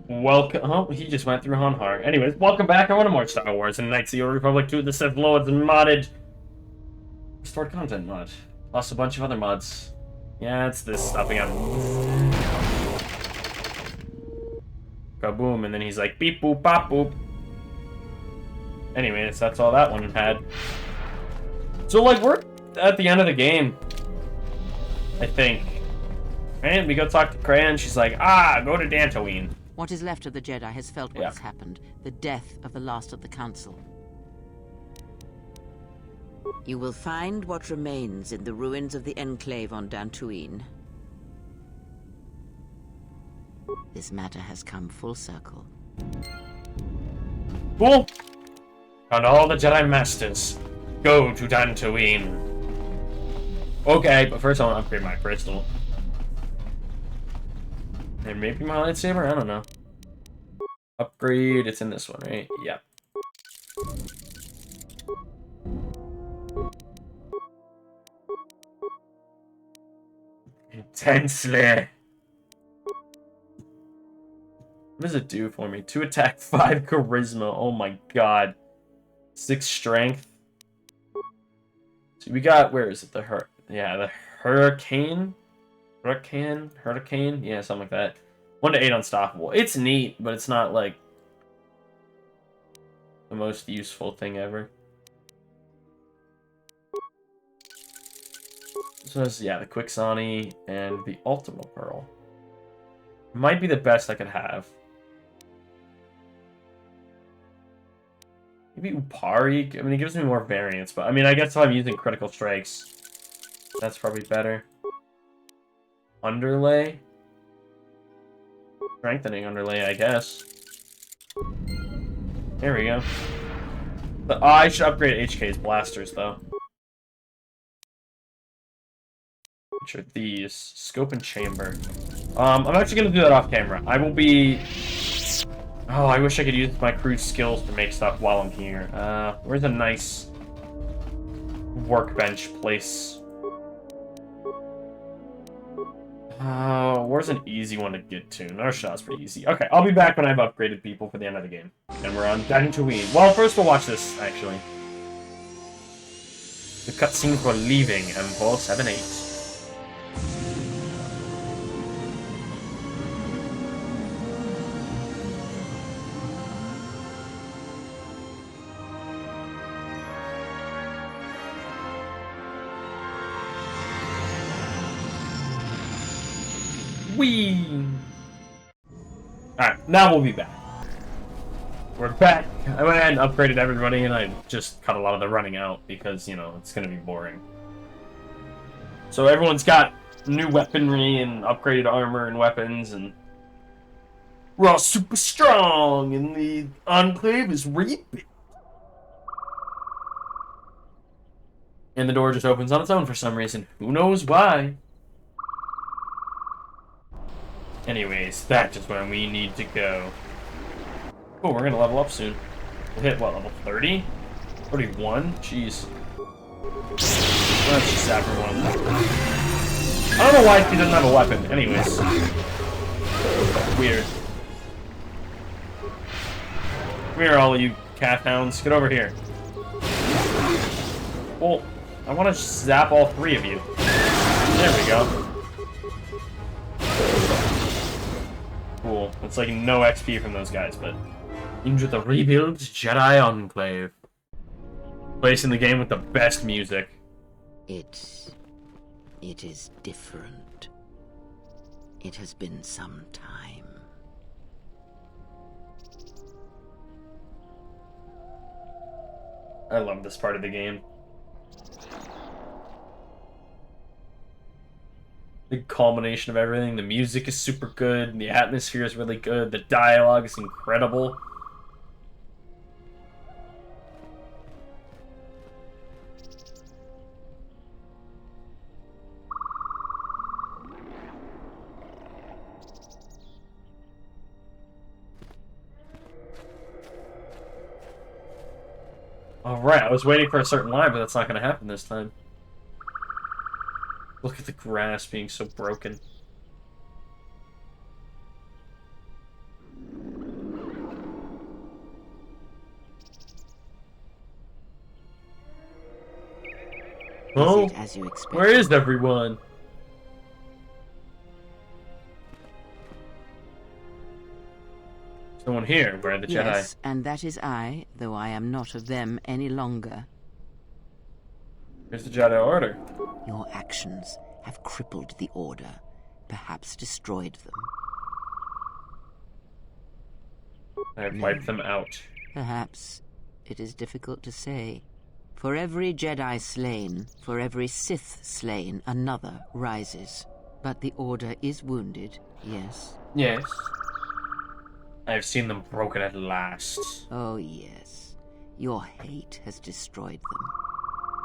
Welcome. Oh, he just went through Hanhar. Anyways, welcome back. I want to more Star Wars and Knights of the Old Republic 2 the Sith Lords and modded restored content mod. Plus a bunch of other mods. Yeah, it's this stuff again. Kaboom, and then he's like beep boop bop boop. Anyways, that's all that one had. So like we're at the end of the game, I think. And we go talk to Crayon. She's like, go to Dantooine. What is left of the Jedi has felt what has happened. The death of the last of the Council. You will find what remains in the ruins of the Enclave on Dantooine. This matter has come full circle. Cool. Found all the Jedi Masters. Go to Dantooine. Okay, but first I want to upgrade my crystal. And maybe my lightsaber? I don't know. Upgrade, it's in this one, right? Yep. Intensely. What does it do for me? 2 attack, 5 charisma. Oh my god. 6 strength. So we got, where is it? The Hurricane? Hurricane? Yeah, something like that. 1 to 8 unstoppable. It's neat, but it's not like the most useful thing ever. So this, yeah, the Quixani and the Ultima Pearl. Might be the best I could have. Maybe Upari. I mean, it gives me more variance, but I mean, I guess if I'm using critical strikes, that's probably better. Underlay? Strengthening underlay, I guess. There we go. But, I should upgrade HK's blasters, though. Which are these? Scope and chamber. I'm actually going to do that off camera. I will be... Oh, I wish I could use my crew's skills to make stuff while I'm here. Where's a nice workbench place? Where's an easy one to get to? Narshaw's pretty easy. Okay, I'll be back when I've upgraded people for the end of the game. And we're on Dantooine. Well, first we'll watch this, actually. The cutscene for leaving M478. Whee! Alright, now we'll be back. We're back. I went ahead and upgraded everybody, and I just cut a lot of the running out because, you know, it's gonna be boring. So everyone's got new weaponry and upgraded armor and weapons, and we're all super strong, and the Enclave is rebuilt. And the door just opens on its own for some reason. Who knows why? Anyways, that's just where we need to go. Oh, we're gonna level up soon. We'll hit, what, level 30? 31? Jeez. Let's just zap everyone. I don't know why he doesn't have a weapon. Anyways. Weird. Come here, all you cat hounds. Get over here. Well, I want to zap all 3 of you. There we go. Cool. It's like no XP from those guys, but into the rebuilt Jedi Enclave. Placing the game with the best music. It is different. It has been some time. I love this part of the game. The culmination of everything. The music is super good. The atmosphere is really good. The dialogue is incredible. Alright, I was waiting for a certain line, but that's not going to happen this time. Look at the grass being so broken. Oh, Is it as you expected? where is everyone? Someone here. Where are the Jedi? Yes, and that is I, though I am not of them any longer. Where's the Jedi Order? Your actions have crippled the Order, perhaps destroyed them. I have wiped them out. Perhaps. It is difficult to say. For every Jedi slain, for every Sith slain, another rises. But the Order is wounded, yes. Yes. I have seen them broken at last. Oh, yes. Your hate has destroyed them.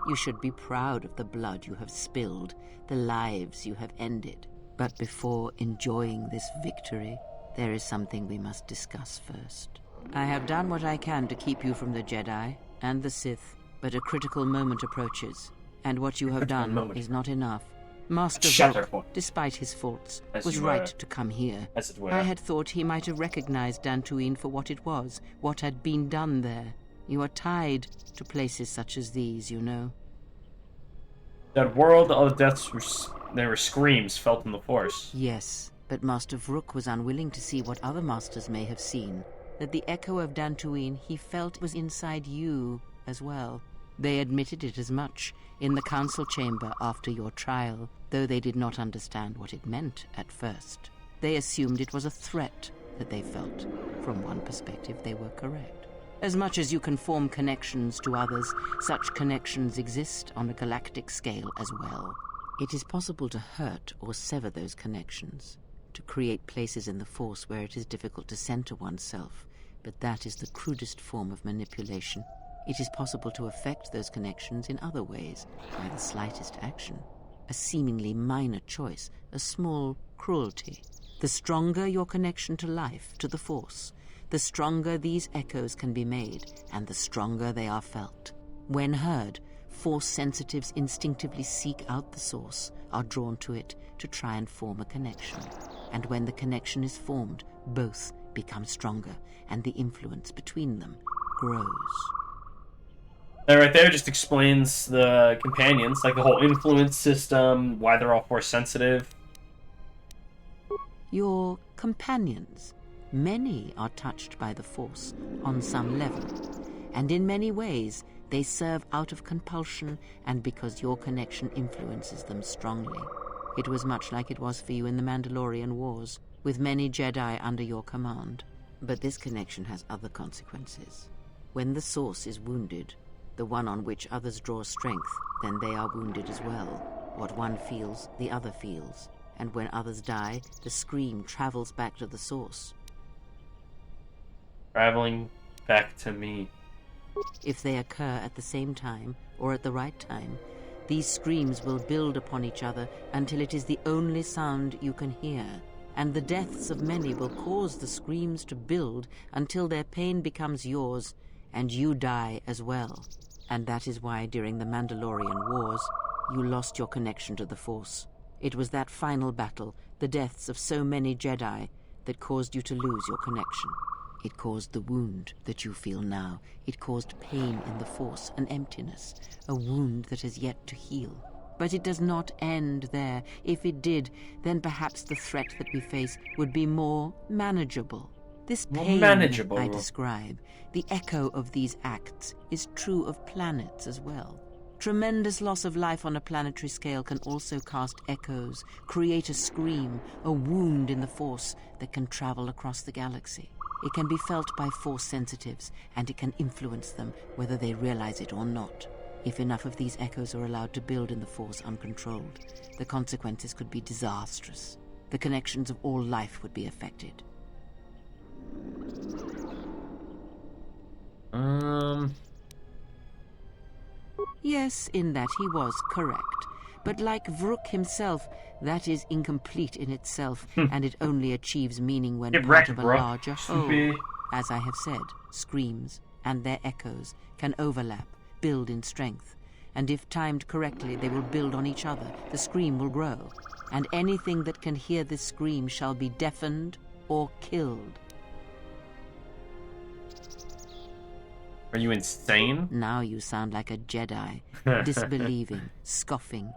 You should be proud of the blood you have spilled, the lives you have ended. But before enjoying this victory, there is something we must discuss first. I have done what I can to keep you from the Jedi and the Sith, but a critical moment approaches, and what you have done is not enough. Master Volk, despite his faults, was right to come here. As it were. I had thought he might have recognized Dantooine for what it was, what had been done there. You are tied to places such as these, you know. That world of deaths, there were screams felt in the Force. Yes, but Master Vrook was unwilling to see what other masters may have seen. That the echo of Dantooine he felt was inside you as well. They admitted it as much in the council chamber after your trial, though they did not understand what it meant at first. They assumed it was a threat that they felt. From one perspective, they were correct. As much as you can form connections to others, such connections exist on a galactic scale as well. It is possible to hurt or sever those connections, to create places in the Force where it is difficult to center oneself, but that is the crudest form of manipulation. It is possible to affect those connections in other ways, by the slightest action. A seemingly minor choice, a small cruelty. The stronger your connection to life, to the Force, the stronger these echoes can be made, and the stronger they are felt. When heard, Force sensitives instinctively seek out the source, are drawn to it to try and form a connection. And when the connection is formed, both become stronger, and the influence between them grows. That right there just explains the companions, like the whole influence system, why they're all Force sensitive. Your companions. Many are touched by the Force on some level, and in many ways they serve out of compulsion and because your connection influences them strongly. It was much like it was for you in the Mandalorian Wars, with many Jedi under your command. But this connection has other consequences. When the source is wounded, the one on which others draw strength, then they are wounded as well. What one feels, the other feels. And when others die, the scream travels back to the source. Traveling back to me. If they occur at the same time, or at the right time, these screams will build upon each other until it is the only sound you can hear. And the deaths of many will cause the screams to build until their pain becomes yours, and you die as well. And that is why during the Mandalorian Wars, you lost your connection to the Force. It was that final battle, the deaths of so many Jedi, that caused you to lose your connection. It caused the wound that you feel now. It caused pain in the Force, an emptiness, a wound that has yet to heal. But it does not end there. If it did, then perhaps the threat that we face would be more manageable. This pain I describe, the echo of these acts, is true of planets as well. Tremendous loss of life on a planetary scale can also cast echoes, create a scream, a wound in the Force that can travel across the galaxy. It can be felt by Force sensitives, and it can influence them whether they realize it or not. If enough of these echoes are allowed to build in the Force uncontrolled, the consequences could be disastrous. The connections of all life would be affected. Yes, in that he was correct. But like Vrook himself, that is incomplete in itself, and it only achieves meaning when part of a larger whole. As I have said, screams and their echoes can overlap, build in strength, and if timed correctly, they will build on each other. The scream will grow, and anything that can hear this scream shall be deafened or killed. Are you insane? Now you sound like a Jedi, disbelieving, scoffing.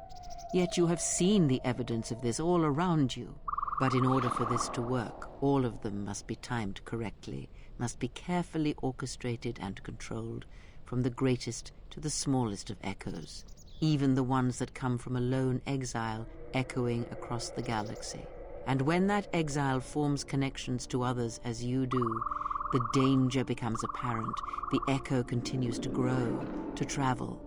Yet you have seen the evidence of this all around you. But in order for this to work, all of them must be timed correctly, must be carefully orchestrated and controlled, from the greatest to the smallest of echoes, even the ones that come from a lone exile echoing across the galaxy. And when that exile forms connections to others as you do, the danger becomes apparent. The echo continues to grow, to travel.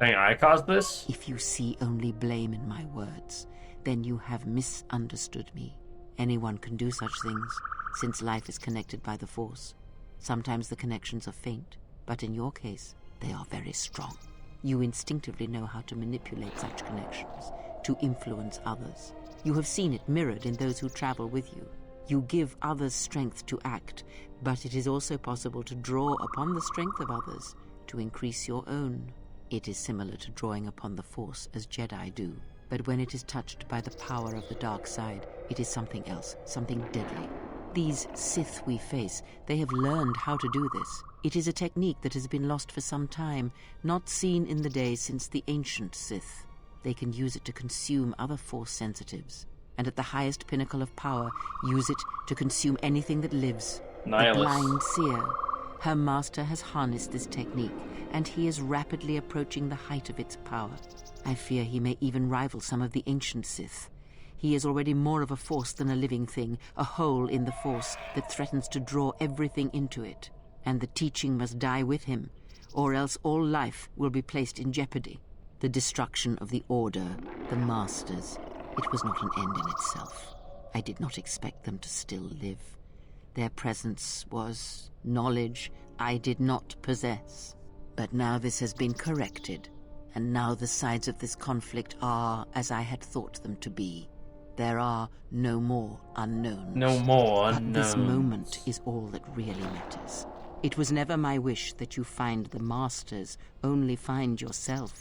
Dang, I caused this? If you see only blame in my words, then you have misunderstood me. Anyone can do such things, since life is connected by the Force. Sometimes the connections are faint, but in your case, they are very strong. You instinctively know how to manipulate such connections, to influence others. You have seen it mirrored in those who travel with you. You give others strength to act, but it is also possible to draw upon the strength of others to increase your own. It is similar to drawing upon the Force as Jedi do, but when it is touched by the power of the dark side, it is something else, something deadly. These Sith we face, they have learned how to do this. It is a technique that has been lost for some time, not seen in the days since the ancient Sith. They can use it to consume other Force sensitives, and at the highest pinnacle of power, use it to consume anything that lives. Nihilus. The blind seer. Her master has harnessed this technique, and he is rapidly approaching the height of its power. I fear he may even rival some of the ancient Sith. He is already more of a force than a living thing, a hole in the Force that threatens to draw everything into it. And the teaching must die with him, or else all life will be placed in jeopardy. The destruction of the Order, the Masters, it was not an end in itself. I did not expect them to still live. Their presence was knowledge I did not possess. But now this has been corrected, and now the sides of this conflict are as I had thought them to be. There are no more unknowns. No more But unknowns. this moment is all that really matters. It was never my wish that you find the Masters, only find yourself,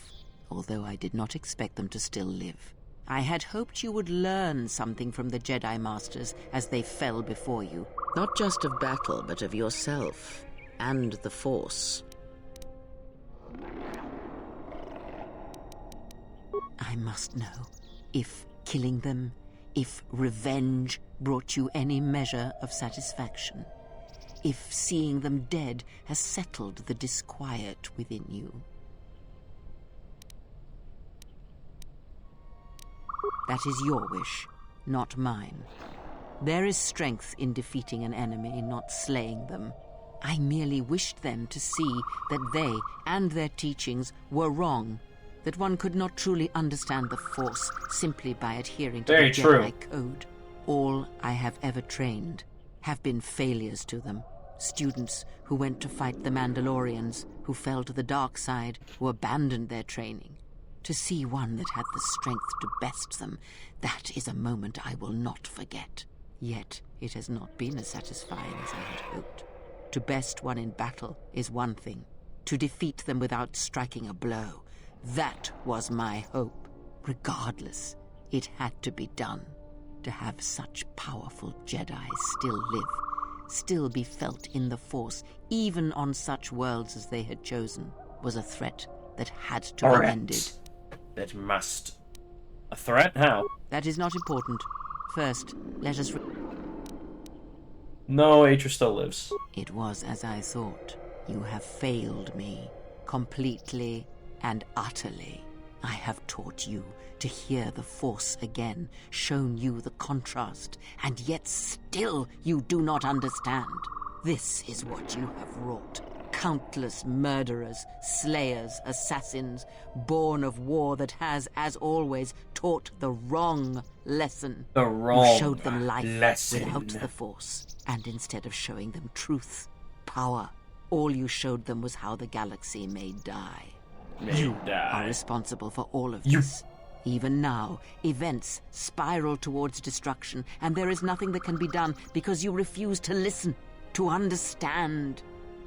although I did not expect them to still live. I had hoped you would learn something from the Jedi Masters as they fell before you. Not just of battle, but of yourself and the Force. I must know if killing them, if revenge brought you any measure of satisfaction, if seeing them dead has settled the disquiet within you. That is your wish, not mine. There is strength in defeating an enemy, not slaying them. I merely wished them to see that they and their teachings were wrong, that one could not truly understand the Force simply by adhering to Very the true. Jedi code. All I have ever trained have been failures to them. Students who went to fight the Mandalorians, who fell to the dark side, who abandoned their training. To see one that had the strength to best them, that is a moment I will not forget. Yet it has not been as satisfying as I had hoped. To best one in battle is one thing. To defeat them without striking a blow, that was my hope. Regardless, it had to be done. To have such powerful Jedi still live, still be felt in the Force, even on such worlds as they had chosen, was a threat that had to be ended. That must. A threat? How? That is not important. First, let us... No, Atris still lives. It was as I thought. You have failed me. Completely and utterly. I have taught you to hear the Force again, shown you the contrast, and yet still you do not understand. This is what you have wrought. Countless murderers, slayers, assassins, born of war that has, as always, taught the wrong lesson. The wrong You showed them life lesson. without the Force, and instead of showing them truth, power, all you showed them was how the galaxy may die. You are responsible for all of this. Even now, events spiral towards destruction, and there is nothing that can be done because you refuse to listen, to understand.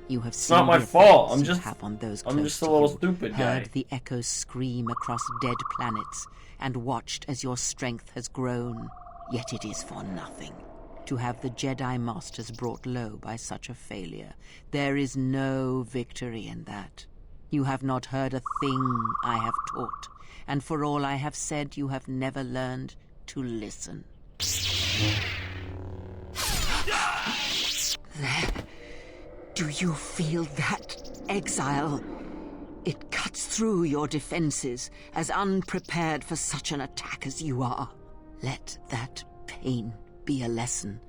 You have seen not my the fault. effects you have on those I'm close just a to little you, stupid guy. heard the echoes scream across dead planets, and watched as your strength has grown. Yet it is for nothing. to have the Jedi Masters brought low by such a failure. There is no victory in that. You have not heard a thing I have taught, and for all I have said, you have never learned to listen. There. Do you feel that, exile? It cuts through your defenses, as unprepared for such an attack as you are. Let that pain be a lesson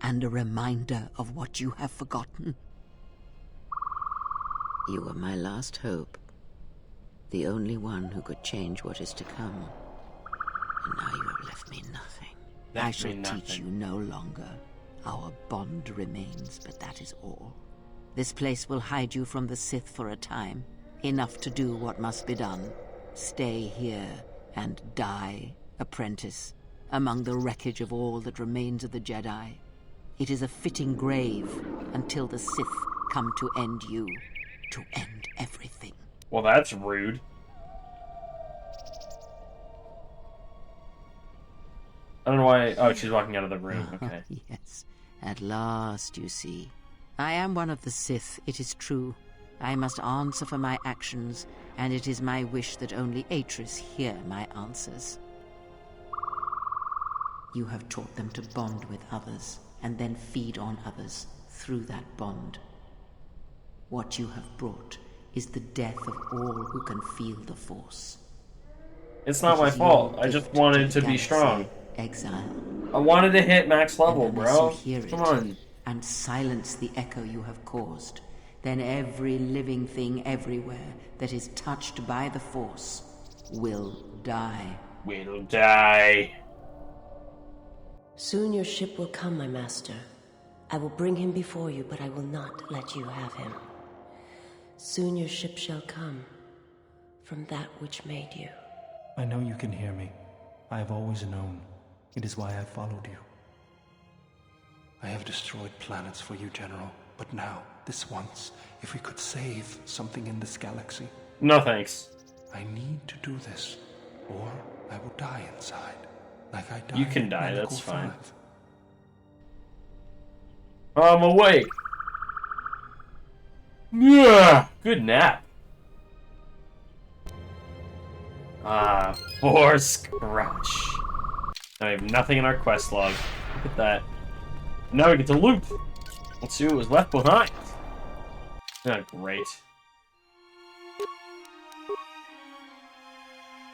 and a reminder of what you have forgotten. You were my last hope, the only one who could change what is to come. And now you have left me nothing. I shall teach you no longer. Our bond remains, but that is all. This place will hide you from the Sith for a time. Enough to do what must be done. Stay here and die, apprentice, among the wreckage of all that remains of the Jedi. It is a fitting grave until the Sith come to end you, to end everything. Well, that's rude. I don't know why... Oh, she's walking out of the room. Okay. Yes. At last, you see. I am one of the Sith, it is true. I must answer for my actions, and it is my wish that only Atris hear my answers. You have taught them to bond with others, and then feed on others through that bond. What you have brought is the death of all who can feel the Force. It's not my fault. I just wanted to be strong. Exile. I wanted to hit max level, bro. Come on. And silence the echo you have caused, then every living thing everywhere that is touched by the Force will die. Will die. Soon your ship will come, my master. I will bring him before you, but I will not let you have him. Soon your ship shall come from that which made you. I know you can hear me. I have always known. It is why I followed you. I have destroyed planets for you, General. But now, this once, if we could save something in this galaxy... No thanks. I need to do this, or I will die inside. Like I died. You can die, that's fine. 5. I'm awake. Yeah, good nap. Ah, Force Crunch. Now we have nothing in our quest log. Look at that. Now we get to loot. Let's see what was left behind. Oh, great.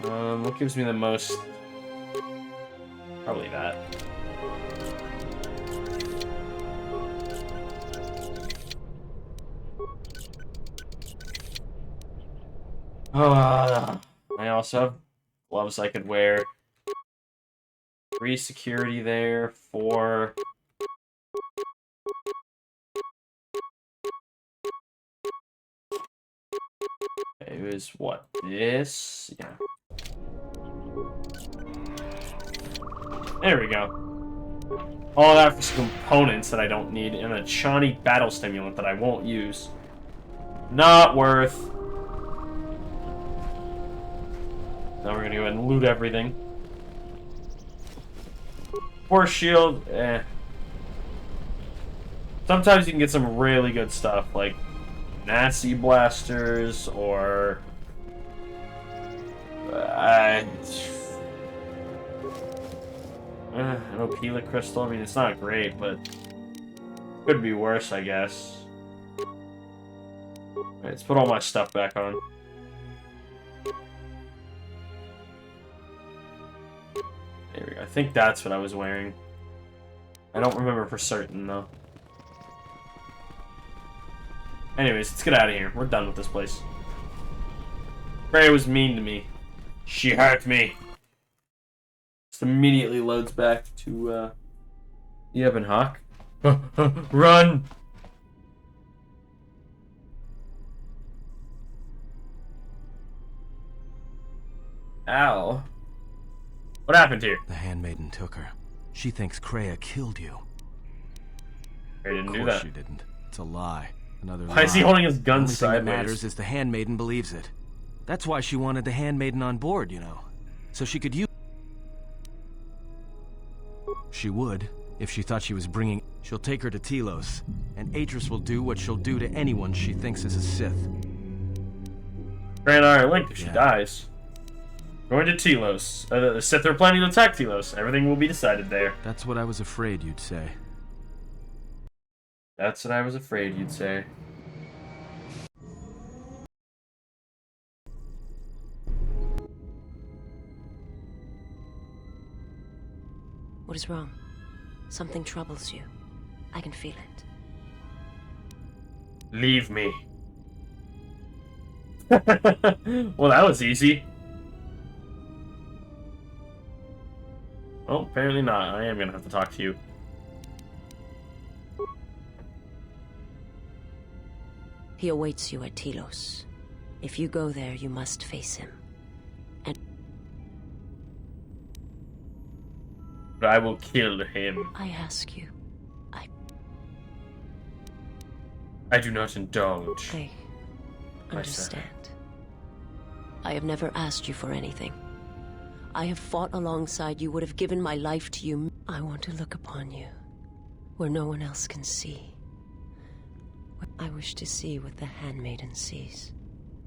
What gives me the most? Probably that. I also have gloves I could wear. 3 security there, 4. It was what? This? Yeah. There we go. All that for some components that I don't need, and a Chani battle stimulant that I won't use. Not worth. Now we're gonna go ahead and loot everything. Force shield, eh. Sometimes you can get some really good stuff, like Nazi blasters, or an Opila crystal. I mean, it's not great, but could be worse, I guess. Alright, let's put all my stuff back on. There we go. I think that's what I was wearing. I don't remember for certain, though. Anyways, let's get out of here. We're done with this place. Freya was mean to me. She hurt me. Just immediately loads back to, Yeb and Hawk. Run! Ow. What happened here? The handmaiden took her. She thinks Kreia killed you. I didn't do Of course that. she didn't. It's a lie. Another Why is he lie. holding his The gun only thing that sideways? matters is the handmaiden believes it. That's why she wanted the handmaiden on board, you know. So she could use... She would, If she thought she was bringing... She'll take her to Telos, and Atris will do what she'll do to anyone she thinks is a Sith. Grand Iron Link if she dies. Going to Telos. The Sith are planning to attack Telos. Everything will be decided there. That's what I was afraid you'd say. That's what I was afraid you'd say. What is wrong? Something troubles you. I can feel it. Leave me. Well, that was easy. Oh, apparently not. I am gonna have to talk to you. He awaits you at Telos. If you go there, you must face him. And But I will kill him. I ask you, I do not indulge. I understand. I have never asked you for anything. I have fought alongside you, would have given my life to you. I want to look upon you, where no one else can see. I wish to see what the handmaiden sees.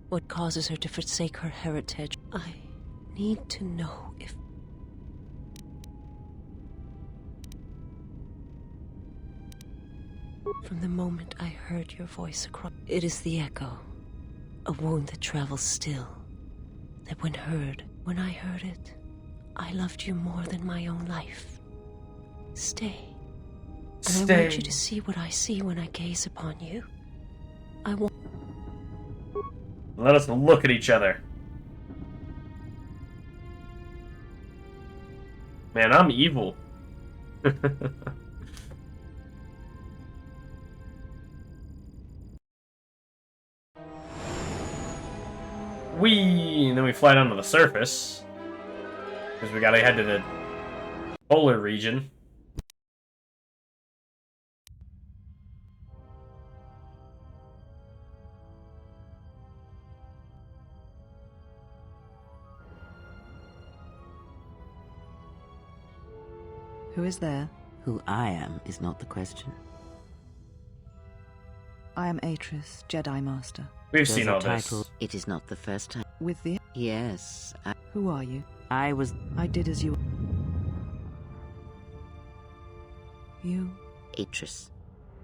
What causes her to forsake her heritage. I need to know if... From the moment I heard your voice across... It is the echo. A wound that travels still. That when I heard it, I loved you more than my own life. Stay. And I want you to see what I see when I gaze upon you. I want... Let us look at each other. Man, I'm evil. And then we fly down to the surface. Because we gotta head to the polar region. Who is there? Who I am is not the question. I am Atris, Jedi Master. We've There's seen a all title. this. It is not the first time. With the... Yes, Who are you? I was I did as you... You? Atris.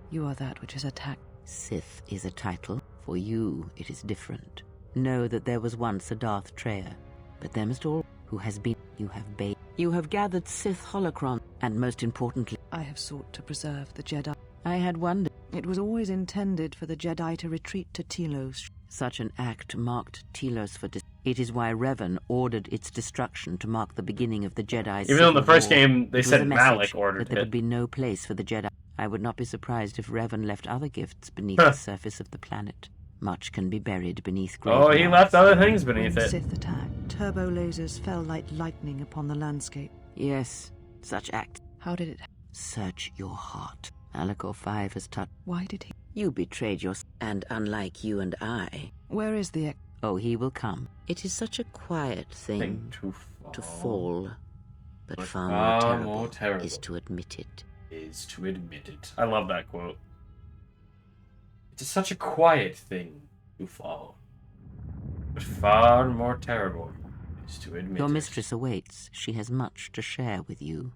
You are that which is attacked. Sith is a title. For you, it is different. Know that there was once a Darth Treya, but there must all who has been. You have bathed. You have gathered Sith holocron, and most importantly, I have sought to preserve the Jedi. I had wondered. It was always intended for the Jedi to retreat to Telos. Such an act marked Telos for It is why Revan ordered its destruction to mark the beginning of the Jedi's Even though in the civil first war. game they It was said a message Malik ordered that there would it. be no place for the Jedi. I would not be surprised if Revan left other gifts beneath the surface of the planet. Much can be buried beneath Oh, he graveyards. left other things When beneath it. Sith attacked, turbo lasers fell like lightning upon the landscape. Yes, such acts. How did it... Search your heart. Alakor 5 has touched. Why did he... You betrayed your... And unlike you and I... Where is the... Oh, he will come. It is such a quiet thing to fall. But far more terrible is to admit it. I love that quote. It is such a quiet thing to fall. But far more terrible is to admit Your it. mistress awaits. She has much to share with you.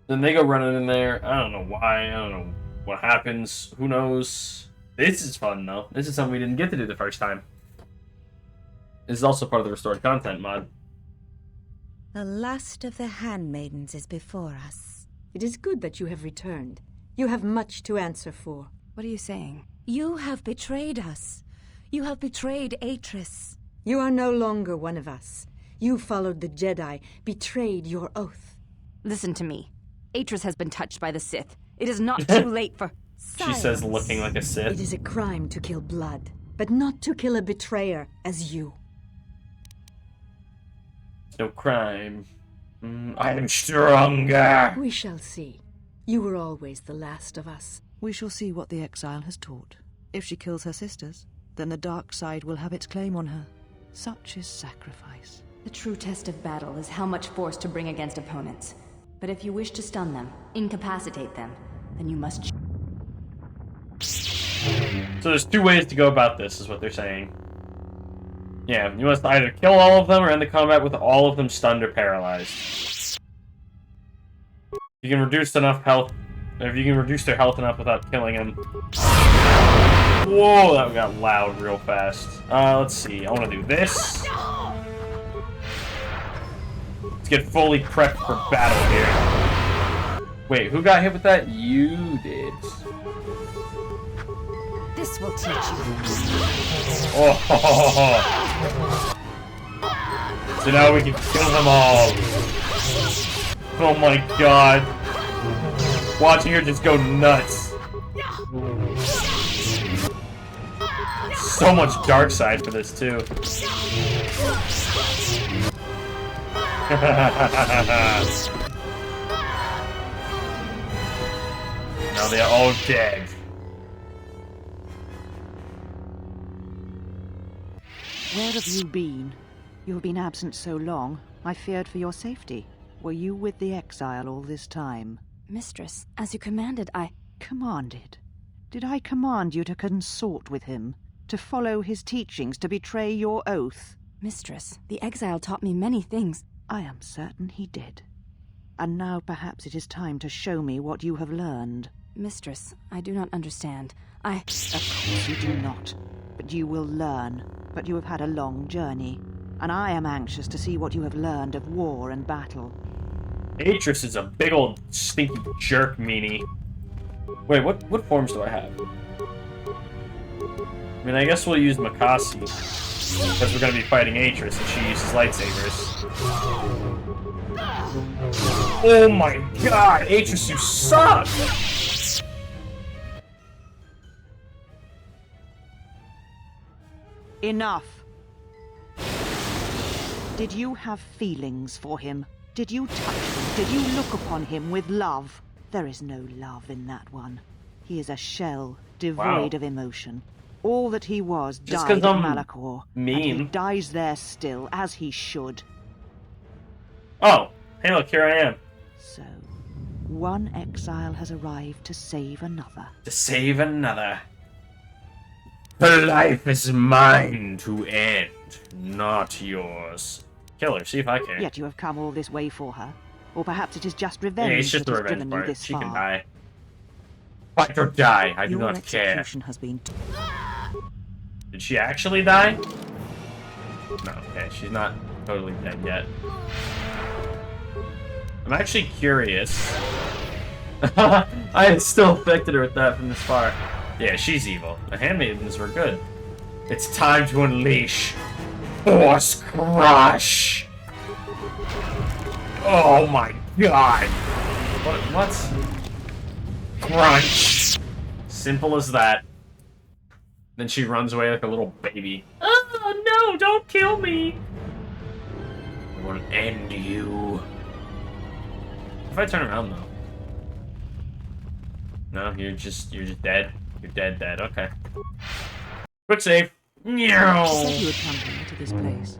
Then they go running in there. I don't know why. I don't know what happens. Who knows? This is fun, though. This is something we didn't get to do the first time. This is also part of the restored content mod. The last of the handmaidens is before us. It is good that you have returned. You have much to answer for. What are you saying? You have betrayed us. You have betrayed Atris. You are no longer one of us. You followed the Jedi, betrayed your oath. Listen to me. Atris has been touched by the Sith. It is not too late for... She says looking like a It Sith. is a crime to kill blood, but not to kill a betrayer as you. No crime. I am stronger. We shall see. You were always the last of us. We shall see what the exile has taught. If she kills her sisters, then the dark side will have its claim on her. Such is sacrifice. The true test of battle is how much force to bring against opponents. But if you wish to stun them, incapacitate them, then you must... So there's two ways to go about this, is what they're saying. Yeah, you must either kill all of them or end the combat with all of them stunned or paralyzed. You can reduce enough health... If you can reduce their health enough without killing them. Whoa, that got loud real fast. Let's see. I want to do this. Let's get fully prepped for battle here. Wait, who got hit with that? You did. This will teach you. Oh. So now we can kill them all. Oh my god. Watching her just go nuts. So much dark side for this too. Now they're all dead. Where have you been? You have been absent so long, I feared for your safety. Were you with the exile all this time? Mistress, as you commanded, I... Commanded? Did I command you to consort with him? To follow his teachings, to betray your oath? Mistress, the exile taught me many things. I am certain he did. And now perhaps it is time to show me what you have learned. Mistress, I do not understand. Of course you do not. But you will learn. But you have had a long journey. And I am anxious to see what you have learned of war and battle. Atris is a big old stinky jerk meanie. Wait, what forms do I have? I mean, I guess we'll use Makasi. Because we're going to be fighting Atris and she uses lightsabers. Oh my god! Atris, you suck! Enough! Did you have feelings for him? Did you touch him? Did you look upon him with love? There is no love in that one. He is a shell, devoid of emotion. All that he was died in Malachor. Mean. And he dies there still, as he should. Oh, hey look, here I am. So, one exile has arrived to save another. To save another. Her life is mine to end, not yours. Kill her, see if I can. Yet you have come all this way for her. Or perhaps it is just revenge. Yeah, it's just that the has revenge driven part. you this She far. can die. Fight or die, I do Your not care. execution has been... Did she actually die? No, okay, she's not totally dead yet. I'm actually curious. I still affected her with that from this far. Yeah, she's evil. The handmaidens were good. It's time to unleash Force Crush! Oh my god! What? Crunch! Simple as that. Then she runs away like a little baby. Oh no, don't kill me! I will end you. If I turn around though. No, you're just dead. You're dead, okay. Quick save. You said you would come here to this place.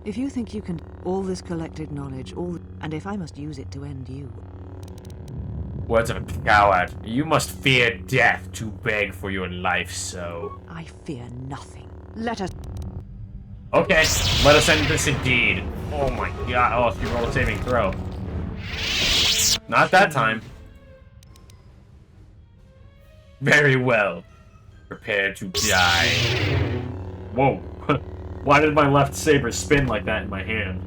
If you think you can... All this collected knowledge, and if I must use it to end you... Words of a coward. You must fear death to beg for your life, so... I fear nothing. Let us... Okay, let us end this indeed. Oh my god. Oh, if you roll a saving throw. Not that time. Very well. Prepare to die. Whoa. Why did my left saber spin like that in my hand?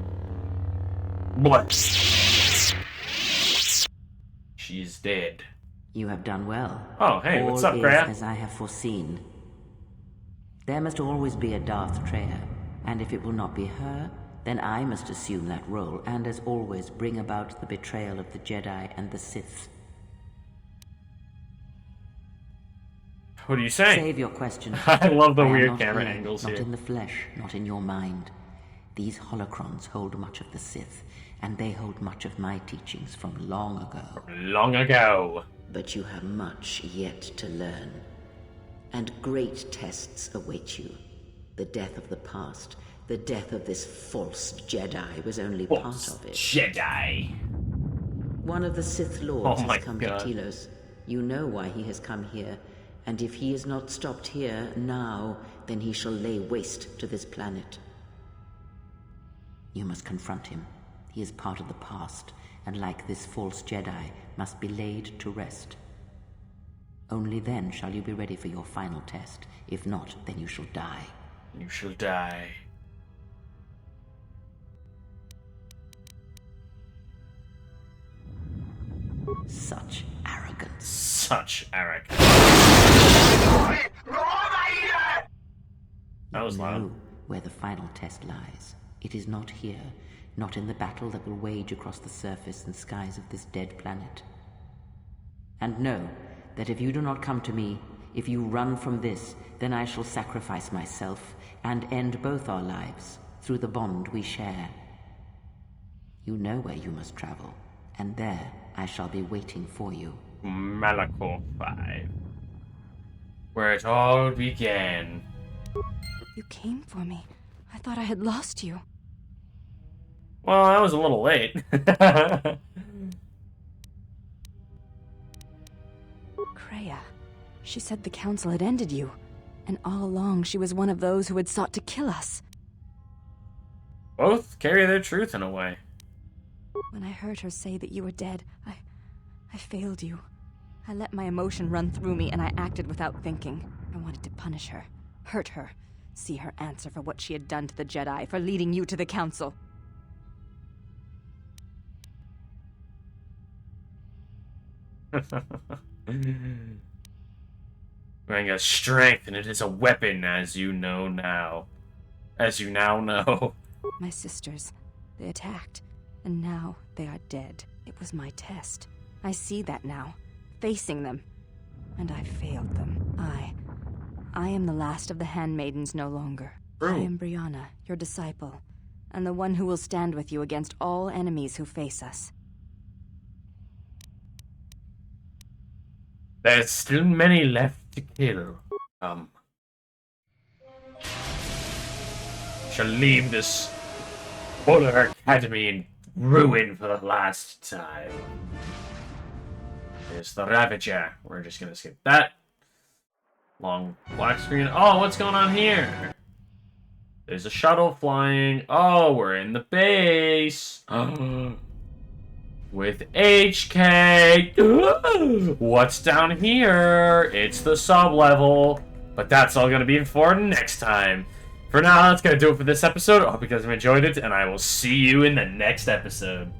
What? She is dead. You have done well. Oh, hey, what's up, All Greya? is as I have foreseen. There must always be a Darth Treya, and if it will not be her, then I must assume that role, and as always bring about the betrayal of the Jedi and the Sith. What are you saying? Save your question. I love the I am weird not camera here, angles not here. in the flesh, not in your mind. These holocrons hold much of the Sith, and they hold much of my teachings from long ago. Long ago. But you have much yet to learn. And great tests await you. The death of the past, the death of this false Jedi was only part of it. Jedi. One of the Sith Lords Oh my has come God. to Telos. You know why he has come here, and if he is not stopped here now, then he shall lay waste to this planet. You must confront him. He is part of the past, and like this false Jedi, must be laid to rest. Only then shall you be ready for your final test. If not, then you shall die. You shall die. Such arrogance. Such arrogance. That was You loud. know where the final test lies. It is not here, not in the battle that will wage across the surface and skies of this dead planet. And know that if you do not come to me, if you run from this, then I shall sacrifice myself and end both our lives through the bond we share. You know where you must travel, and there I shall be waiting for you. Malachor 5. Where it all began. You came for me. I thought I had lost you. Well, I was a little late. Kreia. She said the council had ended you. And all along she was one of those who had sought to kill us. Both carry their truth in a way. When I heard her say that you were dead, I failed you. I let my emotion run through me and I acted without thinking. I wanted to punish her, hurt her, see her answer for what she had done to the Jedi, for leading you to the council. Bring us strength, and it is a weapon, as you know now. As you now know. My sisters, they attacked, and now they are dead. It was my test. I see that now, facing them. And I failed them. I am the last of the handmaidens no longer. True. I am Brianna, your disciple, and the one who will stand with you against all enemies who face us. There's still many left to kill. Shall leave this Polar Academy in ruin for the last time. There's the Ravager. We're just gonna skip that. Long black screen. Oh, what's going on here? There's a shuttle flying. Oh, we're in the base. With HK. What's down here? It's the sub-level. But that's all gonna be for next time. For now, that's gonna do it for this episode. I hope you guys have enjoyed it, and I will see you in the next episode.